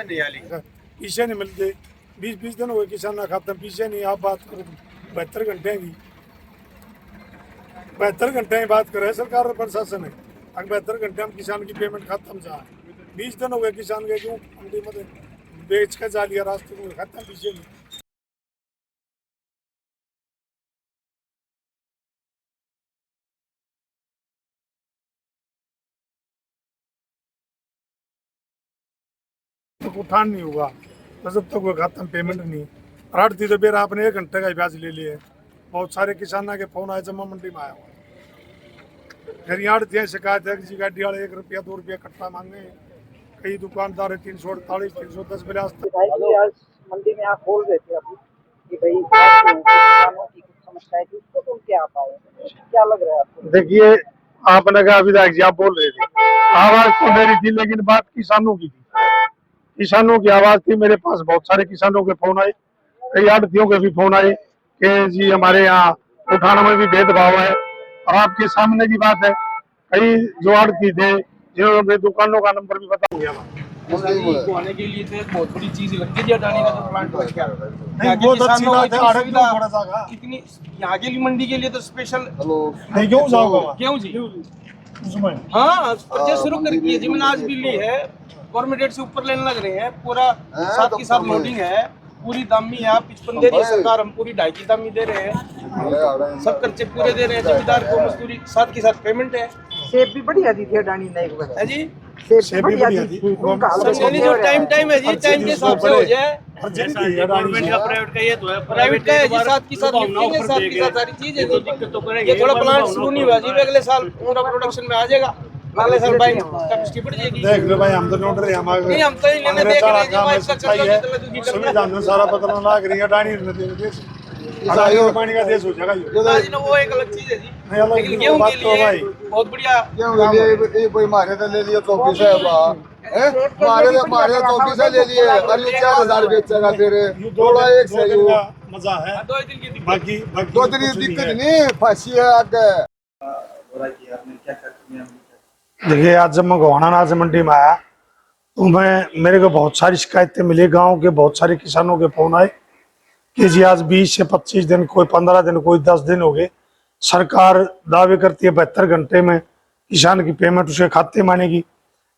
पीछे नहीं मिलते। 20-20 दिन हुए किसान ना खाता पीछे नहीं। आप बात करो 72 घंटे की, 72 घंटे की बात करे सरकार और प्रशासन है। अगर 72 घंटे हम किसान की पेमेंट खत्म जा 20 दिन हो गए किसान के क्यों मंडी में बेच के जा लिया रास्ते में खत्म पीछे नहीं। तो उठान नहीं हुआ तो जब तक वो खत्म पेमेंट नहीं रात थी तो फिर आपने 1 घंटे का ब्याज ले लिया। बहुत सारे किसानों के फोन आए जमा मंडी में आया हुआ फिर यहाँ दिया शिकायत है कि गाड़ी वाले 1 रुपया 2 रुपया कट्टा मांगे। कई दुकानदार है 348 310 मिले आज तक। आज मंडी में आप बोल रहे थे अभी कि भाई किसानों की कुछ समस्या है उसको तुम क्या पाए, क्या लग रहा है आपको? देखिए आपने कहा विधायक जी आप बोल रहे थे, आवाज तो मेरी थी लेकिन बात किसानों की थी। किसानों की आवाज थी। मेरे पास बहुत सारे किसानों के फोन आए, कई आड़तियों के भी फोन आए कि जी हमारे यहाँ उठाने में भी भेदभाव है। और आपके सामने की बात है, कई जो आड़ती थे जिन्होंने दुकानों का नंबर भी बता दिया होने के लिए तो बहुत बड़ी चीज लगती है अडानी का तो प्लांट हो गया। बहुत अच्छी बात है। इतनी यहाँ के लिए मंडी के लिए तो स्पेशल क्यों जाओगे क्यों जी? हाँ शुरू कर की है जमीन आज भी ली है, गवर्नमेंट रेट से ऊपर लेने लग रहे हैं। पूरा साथ के साथ लोडिंग है, पूरी दामी है। आप 55 दे रही है सरकार, हम पूरी 2.5 की दामी दे रहे हैं। सब खर्चे पूरे दे रहे हैं, जमींदार को मजदूरी साथ के साथ पेमेंट है। सेब भी बढ़िया दी थी अडानी ने एक बार है जी, सेब भी बढ़िया थी। जो टाइम है जी, टाइम के हिसाब से हो जाए। गवर्नमेंट का प्राइवेट का ये तो है, प्राइवेट का है जी, साथ के साथ लिफ्टिंग है, साथ के साथ सारी चीजें जी। दिक्कत तो करेगी। ये थोड़ा प्लांट शुरू नहीं हुआ जी, अगले साल पूरा प्रोडक्शन में आ जाएगा। अगले साल बाइक कैपेसिटी बढ़ जाएगी। देख लो भाई हम तो नोट रहे हमारे नहीं हम तो ही लेने देख रहे हैं जी, बाइक का सच्चाई है। संविधान में सारा पता लग रही है अडानी ने पानी का देश हो जाएगा जी। वो एक अलग चीज है जी, लेकिन गेहूं के लिए बहुत बढ़िया। कोई मारे तो ले लिया 24 है मारे 24 ले लिए अली 4000 बेचेगा तेरे थोड़ा एक सही मजा है। 2 दिन की बाकी 2 दिन की दिक्कत नहीं फांसी है आगे। देखिए आज जब मैं गोहाना अनाज मंडी में आया तो मेरे को बहुत सारी शिकायतें मिली। गांव के बहुत सारे किसानों के फोन आए कि जी आज 20 से 25 दिन, कोई 15 दिन, कोई 10 दिन हो गए। सरकार दावे करती है 72 घंटे में किसान की पेमेंट उसके खाते में आनेगी,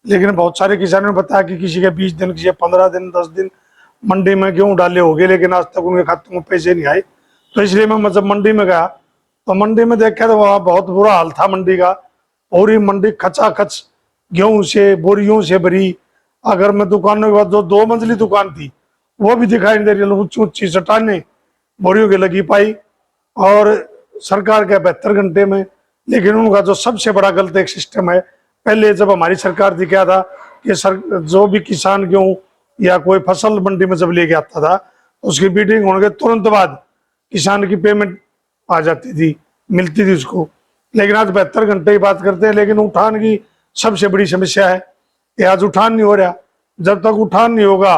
लेकिन बहुत सारे किसानों ने बताया कि किसी के 20 दिन, किसी के 15 दिन, 10 दिन मंडी में गेहूं डाले हो गए लेकिन आज तक उनके खाते में पैसे नहीं आए। तो इसलिए मैं जब मंडी में गया तो मंडी में देखा तो वहाँ बहुत बुरा हाल था मंडी का। पूरी मंडी खचाखच गेहूं से, बोरियों से भरी। अगर मैं दुकानों के बाद जो 2 मंजिली दुकान थी वो भी दिखाई नहीं दे रही, ऊंची ऊंची चट्टाने बोरियों की लगी पाई। और सरकार के 72 घंटे में, लेकिन उनका जो सबसे बड़ा गलत एक सिस्टम है, पहले जब हमारी सरकार थी क्या था कि जो भी किसान गेहूं या कोई फसल मंडी में जब लेके आता था उसकी बीडिंग होने के तुरंत बाद किसान की पेमेंट आ जाती थी, मिलती थी उसको। लेकिन आज 72 घंटे की बात करते हैं, लेकिन उठान की सबसे बड़ी समस्या है कि आज उठान नहीं हो रहा। जब तक उठान नहीं होगा,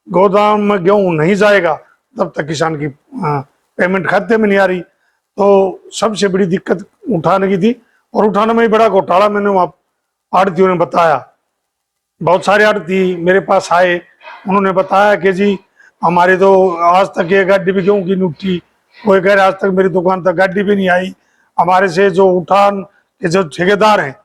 गोदाम में गेहूं नहीं जाएगा, तब तक किसान की पेमेंट खाते में नहीं आ रही। तो सबसे बड़ी दिक्कत उठाने की थी और उठाने में ही बड़ा घोटाला मैंने वहाँ आड़तियों ने बताया। बहुत सारे आड़ती मेरे पास आए, उन्होंने बताया कि जी हमारे तो आज तक ये गाड़ी भी गेहूं की नहीं उठी। कोई कह रहे आज तक मेरी दुकान तक गाड़ी भी नहीं आई। हमारे से जो उठान के जो ठेकेदार हैं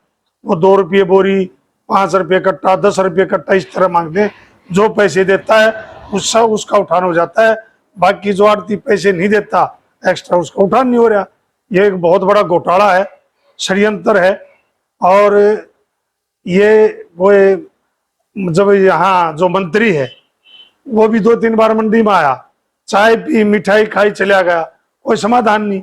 वो 2 रुपये बोरी, 5 रुपये कट्टा, 10 रुपये कट्टा इस तरह मांगते हैं। जो पैसे देता है उसका उठान हो जाता है, बाकी जो आड़ती पैसे नहीं देता एक्स्ट्रा उसका उठान नहीं हो रहा। ये एक बहुत बड़ा घोटाला है, षड्यंत्र है। और ये वो जब यहाँ जो मंत्री है वो भी 2-3 बार मंडी में आया, चाय पी, मिठाई खाई, चला गया, कोई समाधान नहीं।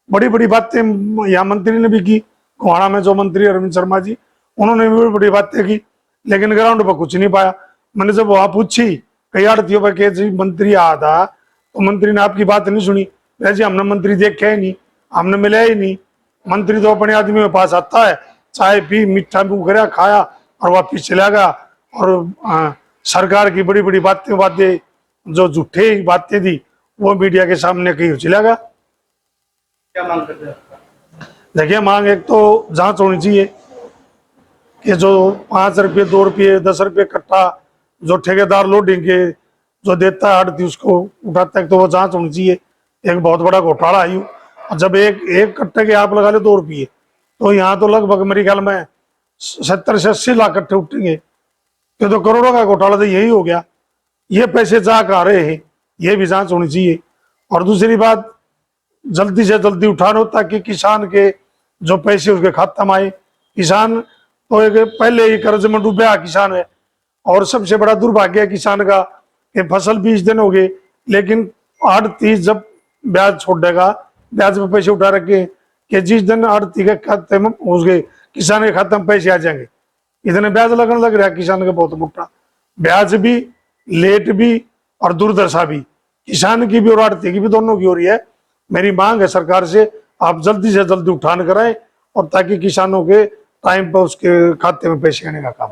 बड़ी बड़ी बातें यहाँ मंत्री ने भी की। गोहाना में जो मंत्री अरविंद शर्मा जी, उन्होंने भी बड़ी बड़ी बातें की, लेकिन ग्राउंड पर कुछ नहीं पाया। मैंने जब वहां पूछी कई आड़तियों पर कि जी मंत्री आया था तो मंत्री ने आपकी बात नहीं सुनी। जी हमने मंत्री देखा ही नहीं, हमने मिला ही नहीं। मंत्री तो अपने आदमी के पास आता है, चाय पी, मीठा मुँह करा, खाया और वापिस चला गया। और सरकार की बड़ी बड़ी बातें जो झूठे बातें थी वो मीडिया के सामने कहीं चला गया। क्या मांग करते हैं? देखिए मांग एक तो जांच होनी चाहिए कि जो 5 रुपये, 2 रुपये, 10 रुपये कट्टा जो ठेकेदार लोडिंग के जो देता है आड़ती उसको उठाता है, तो वो जांच होनी चाहिए। एक बहुत बड़ा घोटाला आई। और जब एक कट्टे के आप लगा ले 2 रुपये, तो यहाँ तो लगभग मेरे ख्याल में 70 से 80 लाख कट्टे उठेंगे। तो करोड़ों का घोटाला तो यही हो गया। ये पैसे जा आ रहे हैं, ये भी जांच होनी चाहिए। और दूसरी बात, जल्दी से जल्दी उठाना, ताकि किसान के जो पैसे उसके खाते में आए। किसान तो एक पहले ही कर्ज में डूबा किसान है, और सबसे बड़ा दुर्भाग्य है किसान का कि फसल 20 दिन हो गए, लेकिन 8-30 जब ब्याज छोड़ देगा, ब्याज में पैसे उठा रखे कि जिस दिन 8-30 के खाते में उसके किसान के खाते में पैसे आ जाएंगे, इतने ब्याज लगने लग रहा है किसान का। बहुत मोटा ब्याज भी, लेट भी, और दुर्दशा भी किसान की भी और आड़ती की भी, दोनों की हो रही है। मेरी मांग है सरकार से, आप जल्दी से जल्दी उठान कराएं, और ताकि किसानों के टाइम पर उसके खाते में पैसे आने का काम।